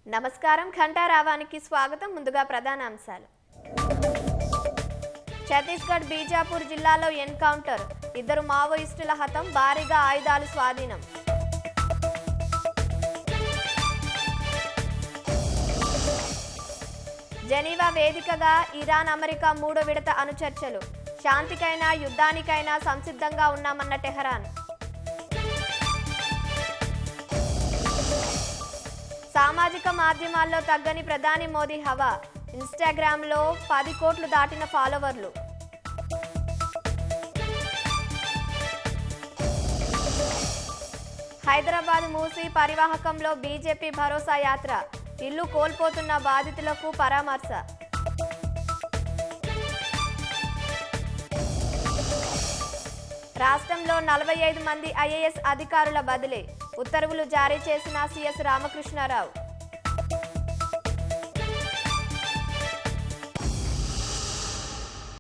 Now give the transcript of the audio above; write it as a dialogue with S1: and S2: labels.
S1: నమస్కారం ఘంటారావానికి స్వాగతం. ముందుగా ప్రధాన అంశాలు. ఛత్తీస్గఢ్ బీజాపూర్ జిల్లాలో ఎన్కౌంటర్, 2 మావోయిస్టుల హతం, భారీగా ఆయుధాలు స్వాధీనం. జెనీవా వేదికగా ఇరాన్ అమెరికా 3వ విడత అణుచర్చలు, శాంతికైనా యుద్ధానికైనా సంసిద్ధంగా ఉన్నామన్న టెహరాన్. సామాజిక మాధ్యమాల్లో తగ్గని ప్రధాని మోదీ హవా, ఇన్స్టాగ్రామ్లో 10 కోట్లు దాటిన ఫాలోవర్లు. హైదరాబాద్ మూసీ పరివాహకంలో బీజేపీ భరోసా యాత్ర, ఇల్లు కోల్పోతున్న బాధితులకు పరామర్శ. రాష్ట్రంలో 45 మంది ఐఏఎస్ అధికారుల బదిలీ, ఉత్తర్వులు జారీ చేసిన సీఎస్ రామకృష్ణారావు.